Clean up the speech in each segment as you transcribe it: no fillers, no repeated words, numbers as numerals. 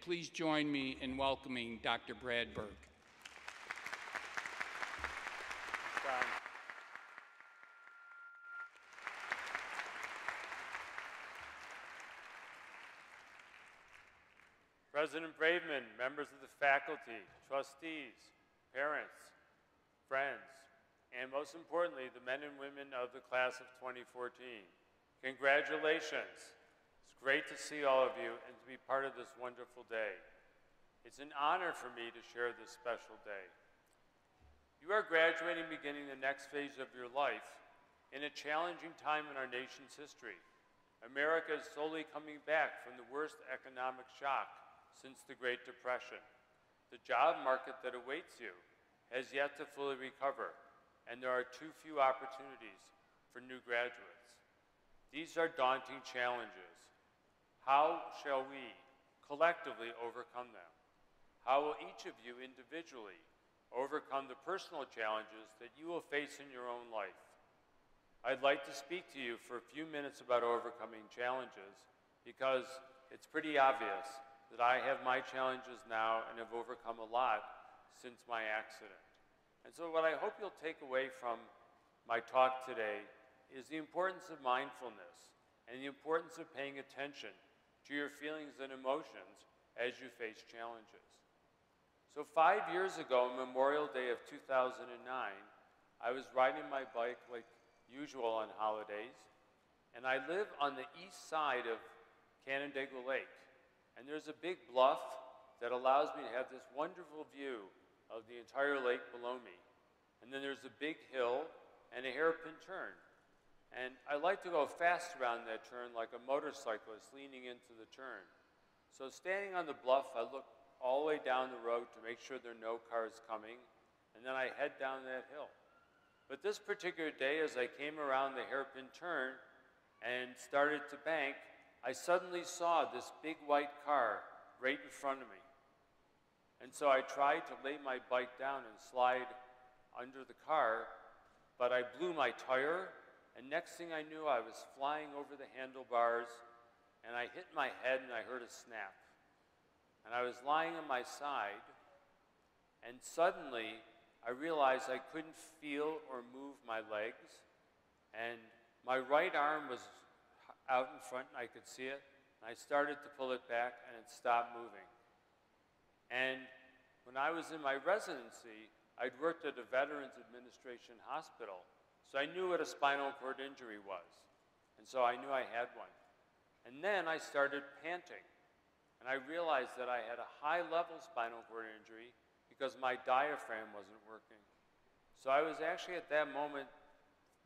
please join me in welcoming Dr. Brad Berk. President Braveman, members of the faculty, trustees, parents, friends, and most importantly, the men and women of the class of 2014. Congratulations. It's great to see all of you and to be part of this wonderful day. It's an honor for me to share this special day. You are graduating, beginning the next phase of your life in a challenging time in our nation's history. America is slowly coming back from the worst economic shock since the Great Depression. The job market that awaits you has yet to fully recover, and there are too few opportunities for new graduates. These are daunting challenges. How shall we collectively overcome them? How will each of you individually overcome the personal challenges that you will face in your own life? I'd like to speak to you for a few minutes about overcoming challenges because it's pretty obvious that I have my challenges now and have overcome a lot since my accident. And so what I hope you'll take away from my talk today is the importance of mindfulness and the importance of paying attention to your feelings and emotions as you face challenges. So 5 years ago, Memorial Day of 2009, I was riding my bike like usual on holidays, and I live on the east side of Canandaigua Lake. And there's a big bluff that allows me to have this wonderful view of the entire lake below me. And then there's a big hill and a hairpin turn. And I like to go fast around that turn like a motorcyclist leaning into the turn. So standing on the bluff, I look all the way down the road to make sure there are no cars coming, and then I head down that hill. But this particular day, as I came around the hairpin turn and started to bank, I suddenly saw this big white car right in front of me. And so I tried to lay my bike down and slide under the car, but I blew my tire, and next thing I knew, I was flying over the handlebars, and I hit my head and I heard a snap. And I was lying on my side, and suddenly I realized I couldn't feel or move my legs, and my right arm was out in front, and I could see it, and I started to pull it back, and it stopped moving. And when I was in my residency, I'd worked at a Veterans Administration hospital, so I knew what a spinal cord injury was, and so I knew I had one. And then I started panting, and I realized that I had a high-level spinal cord injury because my diaphragm wasn't working. So I was actually at that moment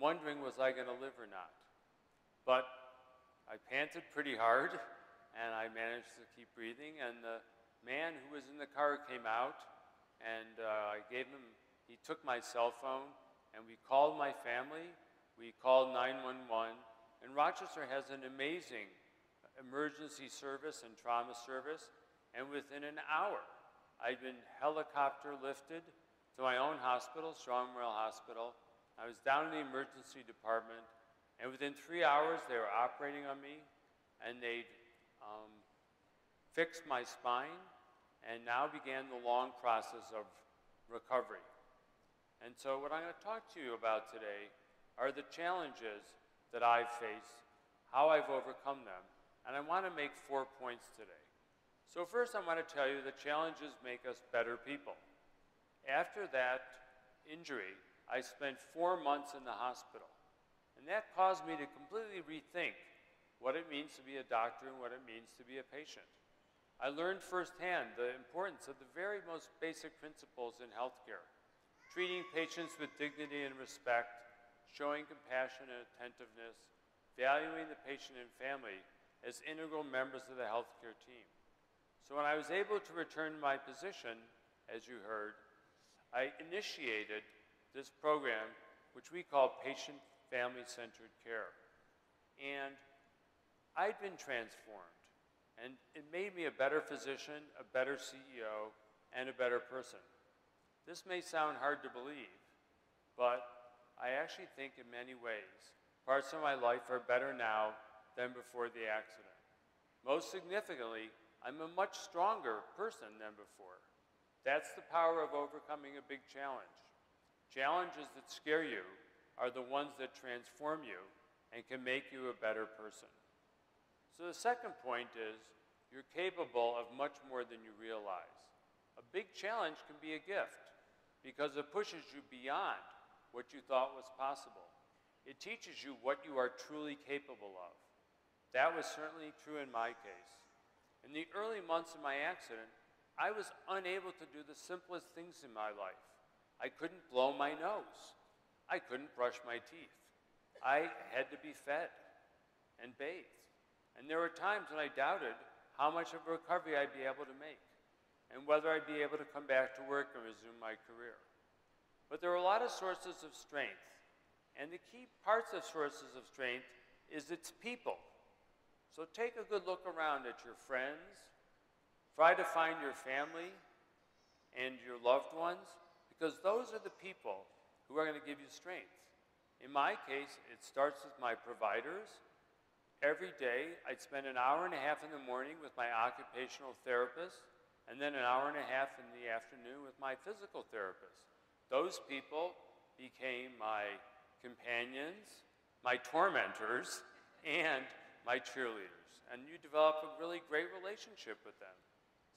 wondering, was I going to live or not? But I panted pretty hard, and I managed to keep breathing, and the man who was in the car came out, and he took my cell phone, and we called my family, we called 911, and Rochester has an amazing emergency service and trauma service, and within an hour, I'd been helicopter lifted to my own hospital, Strong Memorial Hospital. I was down in the emergency department, and within 3 hours, they were operating on me, and they'd fixed my spine, and now began the long process of recovery. And so what I'm going to talk to you about today are the challenges that I've faced, how I've overcome them, and I want to make 4 points today. So first, I want to tell you that challenges make us better people. After that injury, I spent 4 months in the hospital. And that caused me to completely rethink what it means to be a doctor and what it means to be a patient. I learned firsthand the importance of the very most basic principles in healthcare: treating patients with dignity and respect, showing compassion and attentiveness, valuing the patient and family as integral members of the healthcare team. So when I was able to return to my position, as you heard, I initiated this program, which we call Patient Family-Centered Care. And I'd been transformed, and it made me a better physician, a better CEO, and a better person. This may sound hard to believe, but I actually think in many ways, parts of my life are better now than before the accident. Most significantly, I'm a much stronger person than before. That's the power of overcoming a big challenge. Challenges that scare you are the ones that transform you and can make you a better person. So the second point is you're capable of much more than you realize. A big challenge can be a gift because it pushes you beyond what you thought was possible. It teaches you what you are truly capable of. That was certainly true in my case. In the early months of my accident, I was unable to do the simplest things in my life. I couldn't blow my nose. I couldn't brush my teeth. I had to be fed and bathed. And there were times when I doubted how much of a recovery I'd be able to make and whether I'd be able to come back to work and resume my career. But there are a lot of sources of strength. And the key parts of sources of strength is its people. So take a good look around at your friends. Try to find your family and your loved ones, because those are the people who are going to give you strength. In my case, it starts with my providers. Every day, I'd spend an hour and a half in the morning with my occupational therapist, and then an hour and a half in the afternoon with my physical therapist. Those people became my companions, my tormentors, and my cheerleaders. And you develop a really great relationship with them.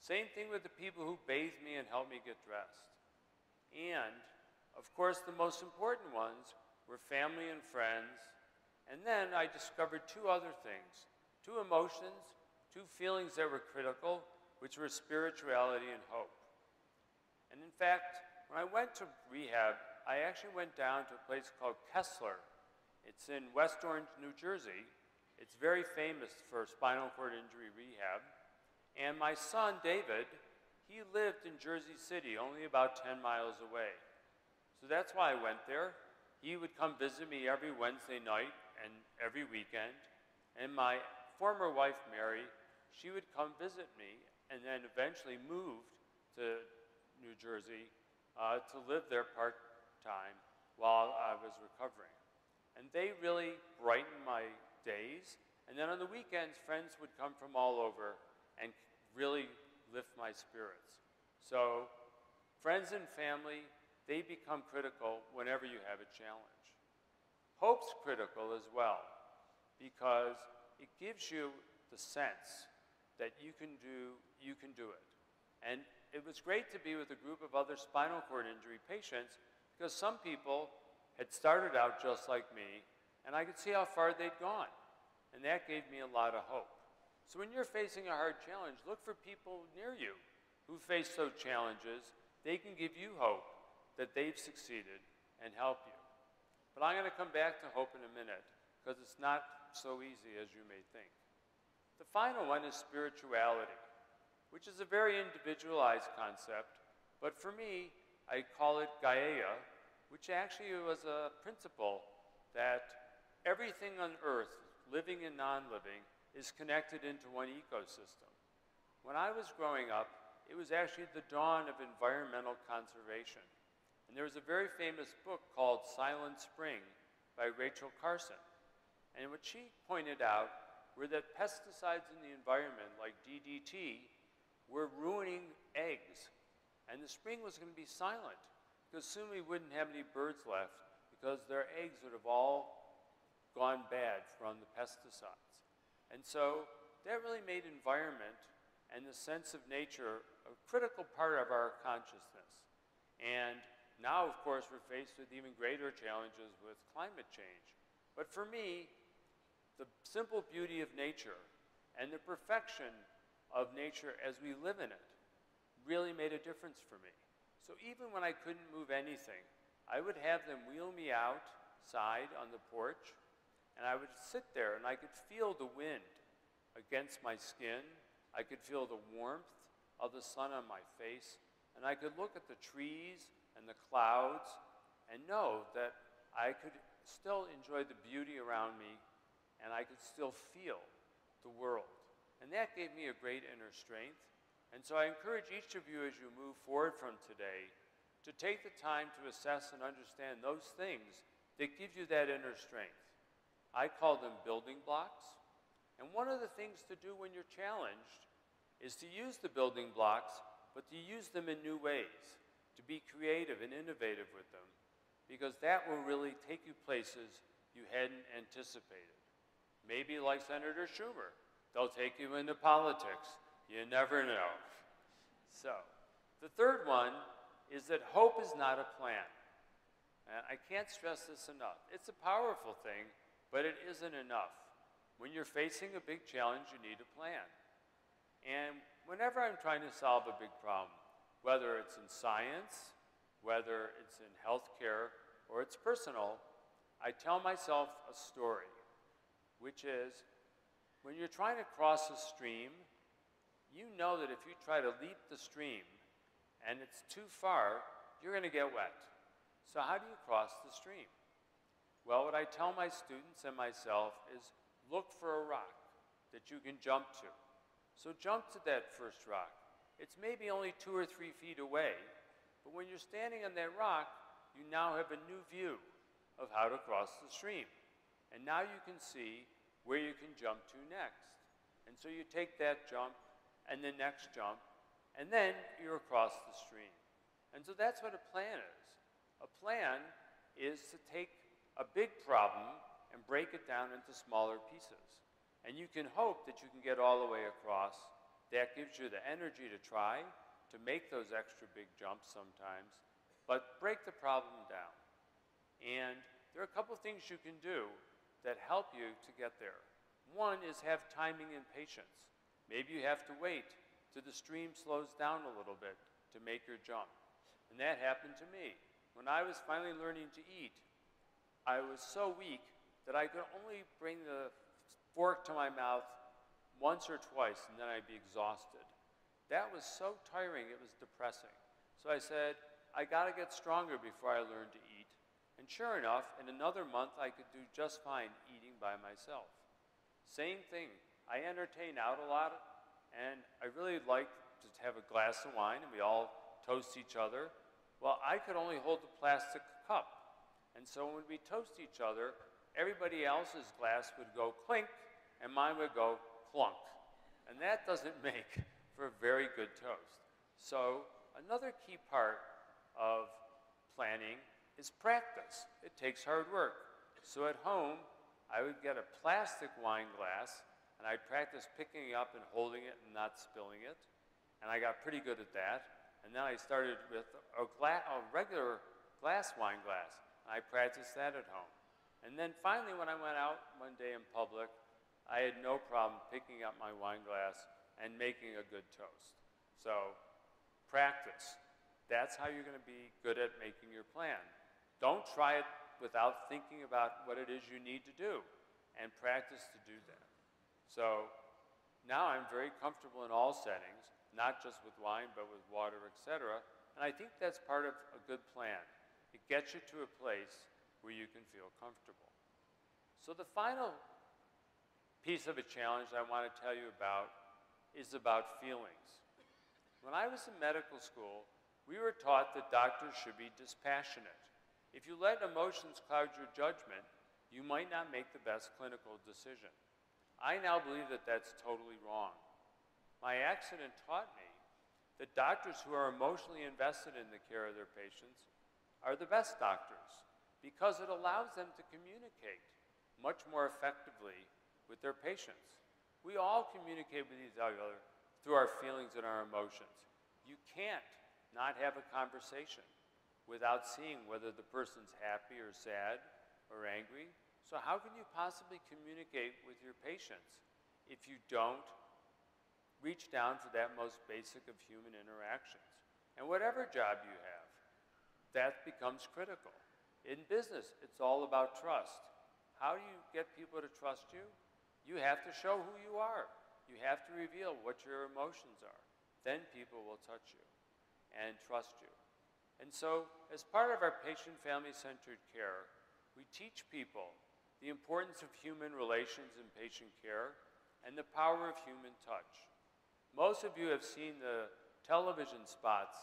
Same thing with the people who bathed me and helped me get dressed. And, of course, the most important ones were family and friends. And then I discovered two other things, two emotions, two feelings that were critical, which were spirituality and hope. And in fact, when I went to rehab, I actually went down to a place called Kessler. It's in West Orange, New Jersey. It's very famous for spinal cord injury rehab. And my son, David, he lived in Jersey City, only about 10 miles away. So that's why I went there. He would come visit me every Wednesday night and every weekend. And my former wife, Mary, she would come visit me and then eventually moved to New Jersey to live there part-time while I was recovering. And they really brightened my days. And then on the weekends, friends would come from all over and really lift my spirits. So friends and family, they become critical whenever you have a challenge. Hope's critical as well because it gives you the sense that you can do it. And it was great to be with a group of other spinal cord injury patients because some people had started out just like me, and I could see how far they'd gone. And that gave me a lot of hope. So when you're facing a hard challenge, look for people near you who face those challenges. They can give you hope that they've succeeded and help you. But I'm going to come back to hope in a minute because it's not so easy as you may think. The final one is spirituality, which is a very individualized concept, but for me, I call it Gaia, which actually was a principle that everything on earth, living and non-living, is connected into one ecosystem. When I was growing up, it was actually the dawn of environmental conservation. And there was a very famous book called Silent Spring by Rachel Carson. And what she pointed out were that pesticides in the environment, like DDT, were ruining eggs. And the spring was going to be silent, because soon we wouldn't have any birds left, because their eggs would have all gone bad from the pesticides. And so that really made environment and the sense of nature a critical part of our consciousness. And now, of course, we're faced with even greater challenges with climate change. But for me, the simple beauty of nature and the perfection of nature as we live in it really made a difference for me. So even when I couldn't move anything, I would have them wheel me outside on the porch, and I would sit there and I could feel the wind against my skin. I could feel the warmth of the sun on my face, and I could look at the trees and the clouds and know that I could still enjoy the beauty around me and I could still feel the world. And that gave me a great inner strength. And so I encourage each of you as you move forward from today to take the time to assess and understand those things that give you that inner strength. I call them building blocks. And one of the things to do when you're challenged is to use the building blocks, but to use them in new ways, to be creative and innovative with them, because that will really take you places you hadn't anticipated. Maybe like Senator Schumer, they'll take you into politics. You never know. So, the third one is that hope is not a plan. And I can't stress this enough. It's a powerful thing, but it isn't enough. When you're facing a big challenge, you need a plan. And whenever I'm trying to solve a big problem, whether it's in science, whether it's in healthcare, or it's personal, I tell myself a story, which is, when you're trying to cross a stream, you know that if you try to leap the stream and it's too far, you're going to get wet. So how do you cross the stream? Well, what I tell my students and myself is look for a rock that you can jump to. So jump to that first rock. It's maybe only 2 or 3 feet away, but when you're standing on that rock, you now have a new view of how to cross the stream. And now you can see where you can jump to next. And so you take that jump and the next jump, and then you're across the stream. And so that's what a plan is. A plan is to take a big problem and break it down into smaller pieces. And you can hope that you can get all the way across. That gives you the energy to try, to make those extra big jumps sometimes, but break the problem down. And there are a couple of things you can do that help you to get there. One is have timing and patience. Maybe you have to wait till the stream slows down a little bit to make your jump. And that happened to me. When I was finally learning to eat, I was so weak that I could only bring the fork to my mouth once or twice, and then I'd be exhausted. That was so tiring, it was depressing. So I said, I gotta get stronger before I learn to eat. And sure enough, in another month, I could do just fine eating by myself. Same thing, I entertain out a lot, and I really like to have a glass of wine, and we all toast each other. Well, I could only hold the plastic cup. And so when we toast each other, everybody else's glass would go clink, and mine would go clunk. And that doesn't make for a very good toast. So another key part of planning is practice. It takes hard work. So at home, I would get a plastic wine glass, and I'd practice picking it up and holding it and not spilling it. And I got pretty good at that. And then I started with a regular glass wine glass, and I practiced that at home. And then finally, when I went out one day in public, I had no problem picking up my wine glass and making a good toast. So, practice. That's how you're going to be good at making your plan. Don't try it without thinking about what it is you need to do, and practice to do that. So, now I'm very comfortable in all settings, not just with wine, but with water, etc. And I think that's part of a good plan. It gets you to a place where you can feel comfortable. So the final piece of a challenge I want to tell you about is about feelings. When I was in medical school, we were taught that doctors should be dispassionate. If you let emotions cloud your judgment, you might not make the best clinical decision. I now believe that that's totally wrong. My accident taught me that doctors who are emotionally invested in the care of their patients are the best doctors, because it allows them to communicate much more effectively with their patients. We all communicate with each other through our feelings and our emotions. You can't not have a conversation without seeing whether the person's happy or sad or angry. So how can you possibly communicate with your patients if you don't reach down for that most basic of human interactions? And whatever job you have, that becomes critical. In business, it's all about trust. How do you get people to trust you? You have to show who you are. You have to reveal what your emotions are. Then people will touch you and trust you. And so, as part of our patient family-centered care, we teach people the importance of human relations in patient care and the power of human touch. Most of you have seen the television spots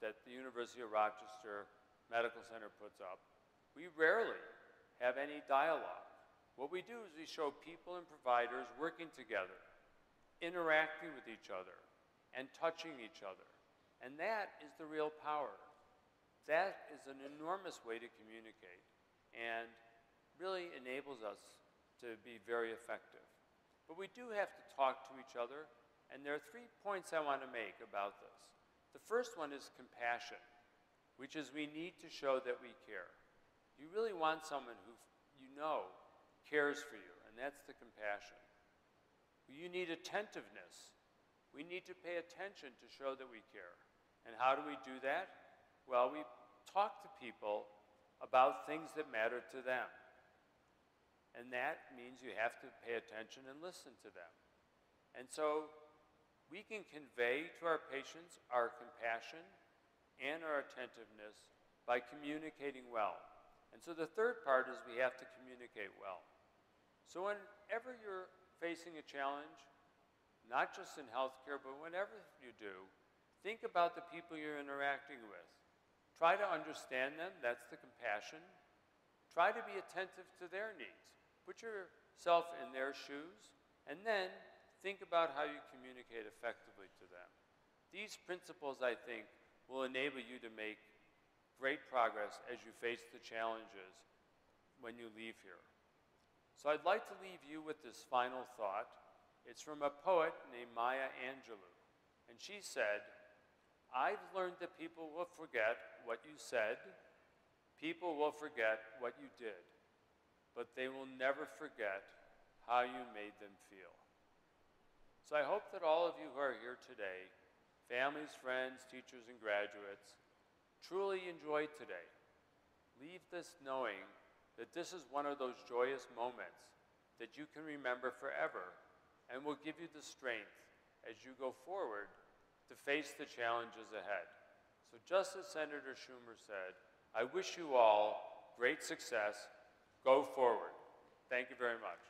that the University of Rochester Medical Center puts up. We rarely have any dialogue. What we do is we show people and providers working together, interacting with each other, and touching each other. And that is the real power. That is an enormous way to communicate and really enables us to be very effective. But we do have to talk to each other, and there are 3 points I want to make about this. The first one is compassion, which is we need to show that we care. You really want someone who you know cares for you, and that's the compassion. You need attentiveness. We need to pay attention to show that we care. And how do we do that? Well, we talk to people about things that matter to them. And that means you have to pay attention and listen to them. And so we can convey to our patients our compassion and our attentiveness by communicating well. And so the third part is we have to communicate well. So whenever you're facing a challenge, not just in healthcare, but whenever you do, think about the people you're interacting with. Try to understand them, that's the compassion. Try to be attentive to their needs. Put yourself in their shoes, and then think about how you communicate effectively to them. These principles, I think, will enable you to make great progress as you face the challenges when you leave here. So I'd like to leave you with this final thought. It's from a poet named Maya Angelou, and she said, "I've learned that people will forget what you said, people will forget what you did, but they will never forget how you made them feel." So I hope that all of you who are here today, families, friends, teachers, and graduates, truly enjoyed today. Leave this knowing that this is one of those joyous moments that you can remember forever and will give you the strength as you go forward to face the challenges ahead. So just as Senator Schumer said, I wish you all great success. Go forward. Thank you very much.